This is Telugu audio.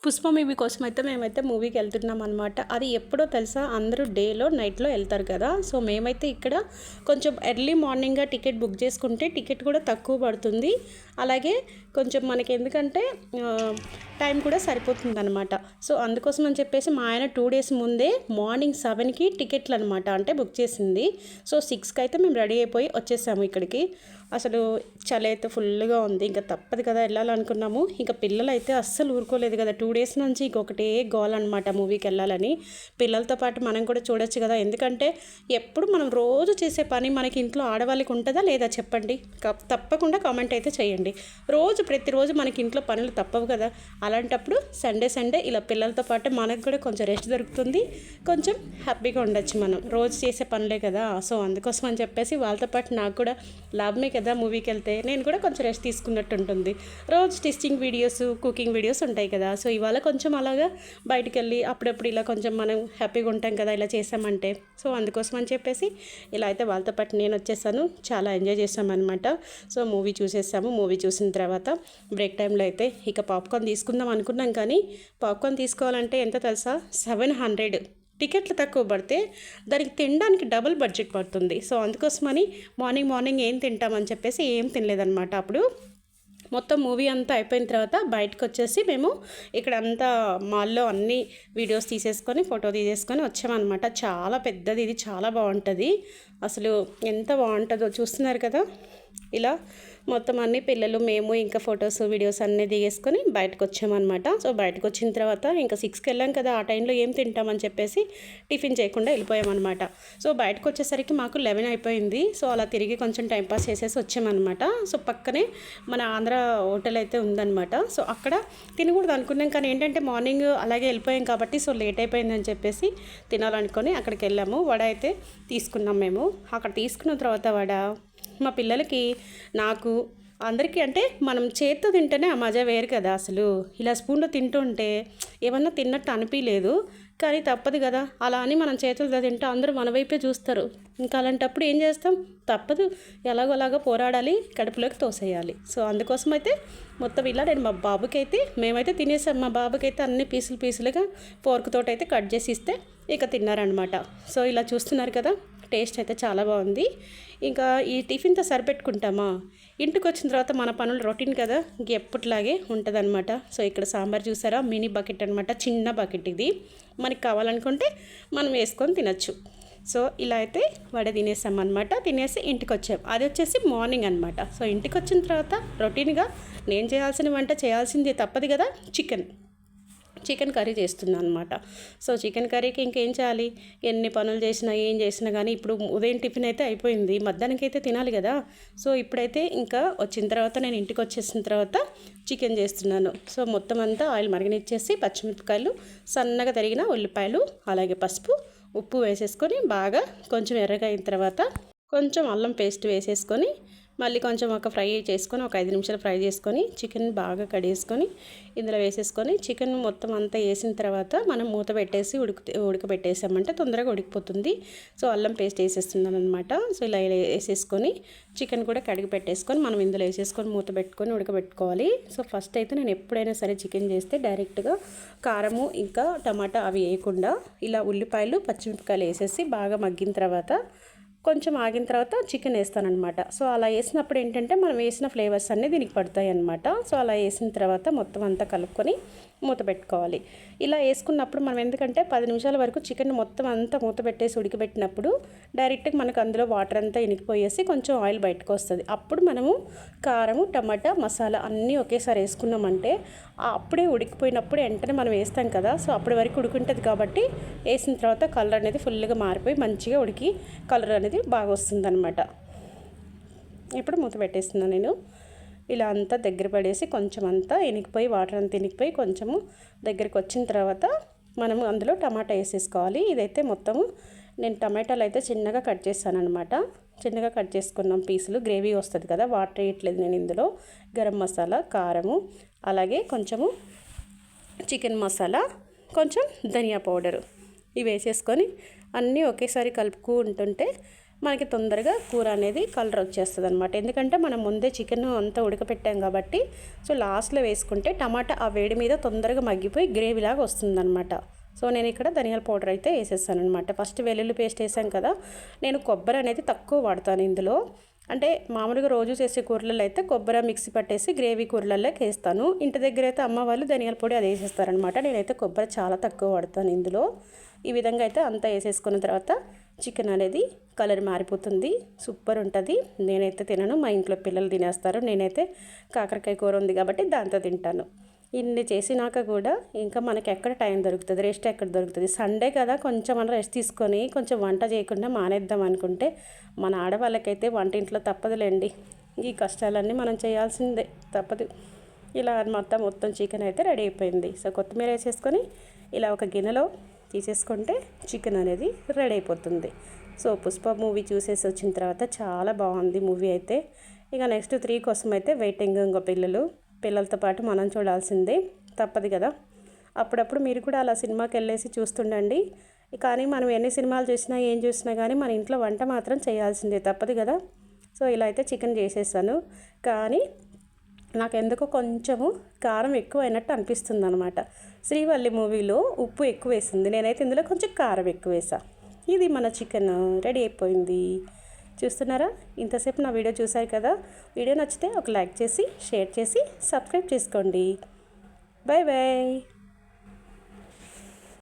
పుష్ప మూవీ కోసం అయితే మేమైతే మూవీకి వెళ్తున్నాం అనమాట. అది ఎప్పుడో తెలుసా, అందరూ డేలో నైట్లో వెళ్తారు కదా. సో మేమైతే ఇక్కడ కొంచెం ఎర్లీ మార్నింగ్గా టికెట్ బుక్ చేసుకుంటే టికెట్ కూడా తక్కువ పడుతుంది. అలాగే కొంచెం మనకి ఎందుకంటే టైం కూడా సరిపోతుంది అనమాట. సో అందుకోసం అని చెప్పేసి మా ఆయన 2 days ముందే మార్నింగ్ 7కి టికెట్లు అనమాట అంటే బుక్ చేసింది. సో 6కి అయితే మేము రెడీ అయిపోయి వచ్చేసాము ఇక్కడికి. అసలు చలి అయితే ఫుల్గా ఉంది, ఇంకా తప్పదు కదా వెళ్ళాలనుకున్నాము. ఇంకా పిల్లలు అయితే అస్సలు ఊరుకోలేదు కదా, 2 days నుంచి ఇంకొకటే గోల్ అనమాట మూవీకి వెళ్ళాలని. పిల్లలతో పాటు మనం కూడా చూడొచ్చు కదా, ఎందుకంటే ఎప్పుడు మనం రోజు చేసే పని మనకి ఇంట్లో ఆడవాళ్ళకి ఉంటుందా లేదా చెప్పండి. తప్పకుండా కామెంట్ అయితే చేయండి. ప్రతిరోజు మనకి ఇంట్లో పనులు తప్పవు కదా. అలాంటప్పుడు సండే ఇలా పిల్లలతో పాటు మనకు కూడా కొంచెం రెస్ట్ దొరుకుతుంది, కొంచెం హ్యాపీగా ఉండొచ్చు. మనం రోజు చేసే పనులే కదా. సో అందుకోసం అని చెప్పేసి వాళ్ళతో పాటు నాకు కూడా లాభమే కదా మూవీకి వెళ్తే, నేను కూడా కొంచెం రెస్ట్ తీసుకున్నట్టు ఉంటుంది. రోజు స్టిచ్చింగ్ వీడియోస్, కుకింగ్ వీడియోస్ ఉంటాయి కదా. సో ఇవాళ కొంచెం అలాగా బయటికి వెళ్ళి అప్పుడప్పుడు ఇలా కొంచెం మనం హ్యాపీగా ఉంటాం కదా ఇలా చేసామంటే. సో అందుకోసం అని చెప్పేసి ఇలా అయితే వాళ్ళతో పాటు నేను వచ్చేసాను. చాలా ఎంజాయ్ చేసామన్నమాట. So movie చూసేసాము. మూవీ చూసిన తర్వాత బ్రేక్ టైంలో అయితే ఇక పాప్కార్న్ తీసుకుందాం అనుకున్నాం, కానీ పాప్కార్న్ తీసుకోవాలంటే ఎంత తెలుసా, 700. టికెట్లు తక్కువ పడితే దానికి తినడానికి డబుల్ బడ్జెట్ పడుతుంది. సో అందుకోసమని మార్నింగ్ ఏం తింటామని చెప్పేసి ఏం తినలేదన్నమాట. అప్పుడు మొత్తం మూవీ అంతా అయిపోయిన తర్వాత బయటకు వచ్చేసి మేము ఇక్కడ అంతా మాల్లో అన్ని వీడియోస్ తీసేసుకొని ఫోటో తీసేసుకొని వచ్చామన్నమాట. చాలా పెద్దది, ఇది చాలా బాగుంటుంది. అసలు ఎంత బాగుంటుందో చూస్తున్నారు కదా. ఇలా మొత్తం అన్ని పిల్లలు, మేము ఇంకా ఫొటోస్ వీడియోస్ అన్నీ దిగేసుకొని బయటకు వచ్చామన్నమాట. సో బయటకు వచ్చిన తర్వాత ఇంకా 6కి వెళ్ళాం కదా, ఆ టైంలో ఏం తింటామని చెప్పేసి టిఫిన్ చేయకుండా వెళ్ళిపోయామన్నమాట. సో బయటకు వచ్చేసరికి మాకు 11 అయిపోయింది. సో అలా తిరిగి కొంచెం టైంపాస్ చేసేసి వచ్చామన్నమాట. సో పక్కనే మన ఆంధ్ర హోటల్ అయితే ఉందన్నమాట. సో అక్కడ తినకూడదు అనుకున్నాం, కానీ ఏంటంటే మార్నింగ్ అలాగే వెళ్ళిపోయాం కాబట్టి సో లేట్ అయిపోయిందని చెప్పేసి తినాలనుకొని అక్కడికి వెళ్ళాము. వడ అయితే తీసుకున్నాం మేము. అక్కడ తీసుకున్న తర్వాత వడ మా పిల్లలకి, నాకు, అందరికీ అంటే మనం చేత్తో తింటేనే ఆ మజా వేరు కదా. అసలు ఇలా స్పూన్లో తింటుంటే ఏమన్నా తిన్నట్టు అనిపించలేదు, కానీ తప్పదు కదా. అలా అని మనం చేతులతో తింటే అందరూ మన వైపే చూస్తారు. ఇంకా అలాంటప్పుడు ఏం చేస్తాం, తప్పదు, ఎలాగోలాగా పోరాడాలి, కడుపులోకి తోసేయాలి. సో అందుకోసం అయితే మొత్తం ఇలా నేను మా బాబుకి అయితే మేమైతే తినేసాం. మా బాబుకి అయితే అన్ని పీసులుగా ఫోర్క్తోటి అయితే కట్ చేసి ఇస్తే ఇక తిన్నారనమాట. సో ఇలా చూస్తున్నారు కదా, టేస్ట్ అయితే చాలా బాగుంది. ఇంకా ఈ టిఫిన్తో సరిపెట్టుకుంటామా, ఇంటికి వచ్చిన తర్వాత మన పనులు రొటీన్ కదా, ఎప్పటిలాగే ఉంటుంది అనమాట. సో ఇక్కడ సాంబార్ చూసారా, మినీ బకెట్ అనమాట, చిన్న బకెట్ ఇది. మనకి కావాలనుకుంటే మనం వేసుకొని తినచ్చు. సో ఇలా అయితే వడ తినేసామన్నమాట. తినేసి ఇంటికి వచ్చాం. అది వచ్చేసి మార్నింగ్ అనమాట. సో ఇంటికి వచ్చిన తర్వాత రొటీన్గా నేను చేయాల్సిన వంట చేయాల్సింది తప్పదు కదా, చికెన్ కర్రీ చేస్తున్నాను అనమాట. సో చికెన్ కర్రీకి ఇంకేం చేయాలి, ఎన్ని పనులు చేసినా ఏం చేసినా కానీ ఇప్పుడు ఉదయం టిఫిన్ అయితే అయిపోయింది, మధ్యాహ్నానికి అయితే తినాలి కదా. సో ఇప్పుడైతే ఇంకా వచ్చిన తర్వాత నేను ఇంటికి వచ్చేసిన తర్వాత చికెన్ చేస్తున్నాను. సో మొత్తం అంతా ఆయిల్ మరగనిచ్చేసి పచ్చిమిరపకాయలు, సన్నగా తరిగిన ఉల్లిపాయలు, అలాగే పసుపు, ఉప్పు వేసేసుకొని బాగా కొంచెం ఎర్రగా అయిన తర్వాత కొంచెం అల్లం పేస్ట్ వేసేసుకొని మళ్ళీ కొంచెం ఫ్రై చేసుకొని 5 నిమిషాలు ఫ్రై చేసుకొని చికెన్ బాగా కడిగేసుకొని ఇందులో వేసేసుకొని చికెన్ మొత్తం అంతా వేసిన తర్వాత మనం మూత పెట్టేసి ఉడకబెట్టేసామంటే తొందరగా ఉడికిపోతుంది. సో అల్లం పేస్ట్ వేసేస్తున్నాను అనమాట. సో ఇలా వేసేసుకొని చికెన్ కూడా కడిగి పెట్టేసుకొని మనం ఇందులో వేసేసుకొని మూత పెట్టుకొని ఉడకబెట్టుకోవాలి. సో ఫస్ట్ అయితే నేను ఎప్పుడైనా సరే చికెన్ చేస్తే డైరెక్ట్గా కారము ఇంకా టమాటా అవి వేయకుండా ఇలా ఉల్లిపాయలు పచ్చిమిరపకాయలు వేసేసి బాగా మగ్గిన తర్వాత కొంచెం ఆగిన తర్వాత చికెన్ వేస్తానమాట. సో అలా వేసినప్పుడు ఏంటంటే మనం వేసిన ఫ్లేవర్స్ అన్నీ దీనికి పడతాయి అన్నమాట. సో అలా వేసిన తర్వాత మొత్తం అంతా కలుపుకొని మూత పెట్టుకోవాలి. ఇలా వేసుకున్నప్పుడు మనం ఎందుకంటే 10 నిమిషాల వరకు చికెన్ మొత్తం అంతా మూత పెట్టేసి ఉడికిపెట్టినప్పుడు డైరెక్ట్గా మనకు అందులో వాటర్ అంతా ఇనికిపోయేసి కొంచెం ఆయిల్ బయటకు వస్తుంది. అప్పుడు మనము కారము, టమాటా, మసాలా అన్నీ ఒకేసారి వేసుకున్నామంటే అప్పుడే ఉడికిపోయినప్పుడు వెంటనే మనం వేస్తాం కదా. సో అప్పటి వరకు ఉడుకుంటుంది కాబట్టి వేసిన తర్వాత కలర్ అనేది ఫుల్గా మారిపోయి మంచిగా ఉడికి కలర్ అనేది బాగా వస్తుంది అనమాట. ఇప్పుడు మూత పెట్టేస్తున్నాను నేను. ఇలా అంతా దగ్గర పడేసి కొంచెం అంతా ఎనికిపోయి వాటర్ అంతా ఎనికిపోయి కొంచెము దగ్గరికి వచ్చిన తర్వాత మనము అందులో టమాటా వేసేసుకోవాలి. ఇదైతే మొత్తము నేను టమాటాలు అయితే చిన్నగా కట్ చేస్తాను అనమాట. చిన్నగా కట్ చేసుకున్నాం పీసులు, గ్రేవీ వస్తుంది కదా. వాటర్ వేయట్లేదు నేను ఇందులో. గరం మసాలా, కారము, అలాగే కొంచెము చికెన్ మసాలా, కొంచెం ధనియా పౌడరు ఇవి వేసేసుకొని అన్నీ ఒకేసారి కలుపుకుంటుంటే మనకి తొందరగా కూర అనేది కలర్ వచ్చేస్తుంది అనమాట. ఎందుకంటే మనం ముందే చికెన్ అంతా ఉడకపెట్టాం కాబట్టి, సో లాస్ట్లో వేసుకుంటే టమాటా ఆ వేడి మీద తొందరగా మగ్గిపోయి గ్రేవీలాగా వస్తుందన్నమాట. సో నేను ఇక్కడ ధనియాల పౌడర్ అయితే వేసేస్తాను అనమాట. ఫస్ట్ వెల్లుల్లి పేస్ట్ వేసాం కదా, నేను కొబ్బరి అనేది తక్కువ వాడతాను ఇందులో. అంటే మామూలుగా రోజు చేసే కూరలలో అయితే కొబ్బరి మిక్సీ పట్టేసి గ్రేవీ కూరలలోకి వేస్తాను. ఇంటి దగ్గర అయితే అమ్మ వాళ్ళు ధనియాల పొడి అది వేసేస్తారనమాట. నేనైతే కొబ్బరి చాలా తక్కువ వాడతాను ఇందులో. ఈ విధంగా అయితే అంతా వేసేసుకున్న తర్వాత చికెన్ అనేది కలర్ మారిపోతుంది, సూపర్ ఉంటుంది. నేనైతే తినను, మా ఇంట్లో పిల్లలు తినేస్తారు. నేనైతే కాకరకాయ కూర ఉంది కాబట్టి దాంతో తింటాను. ఇన్ని చేసినాక కూడా ఇంకా మనకి ఎక్కడ టైం దొరుకుతుంది, రెస్ట్ ఎక్కడ దొరుకుతుంది. సండే కదా, కొంచెం మనం రెస్ట్ తీసుకొని కొంచెం వంట చేయకుండా మానేద్దాం అనుకుంటే మన ఆడవాళ్ళకైతే వంటింట్లో తప్పదులేండి. ఈ కష్టాలన్నీ మనం చేయాల్సిందే, తప్పదు. ఇలా మొత్తం చికెన్ అయితే రెడీ అయిపోయింది. సో కొత్తిమీర వేసేసుకొని ఇలా ఒక గిన్నెలో తీసేసుకుంటే చికెన్ అనేది రెడీ అయిపోతుంది. సో పుష్ప మూవీ చూసేసి వచ్చిన తర్వాత చాలా బాగుంది మూవీ అయితే. ఇక నెక్స్ట్ 3 కోసం అయితే వెయిటింగ్. ఇంకో పిల్లలతో పాటు మనం చూడాల్సిందే, తప్పదు కదా. అప్పుడప్పుడు మీరు కూడా అలా సినిమాకి వెళ్ళేసి చూస్తుండండి. కానీ మనం ఎన్ని సినిమాలు చూసినా ఏం చూసినా కానీ మన ఇంట్లో వంట మాత్రం చేయాల్సిందే, తప్పదు కదా. సో ఇలా అయితే చికెన్ చేసేసాను. కానీ నాకెందుకో కొంచెము కారం ఎక్కువ అయినట్టు అనిపిస్తుంది అనమాట. శ్రీవల్లి మూవీలో ఉప్పు ఎక్కువ వేసింది, నేనైతే ఇందులో కొంచెం కారం ఎక్కువ వేసా. ఇది మన చికెన్ రెడీ అయిపోయింది. చూస్తున్నారా? ఇంతసేపు నా వీడియో చూసారు కదా. వీడియో నచ్చితే ఒక లైక్ చేసి, షేర్ చేసి, సబ్స్క్రైబ్ చేసుకోండి. Bye bye.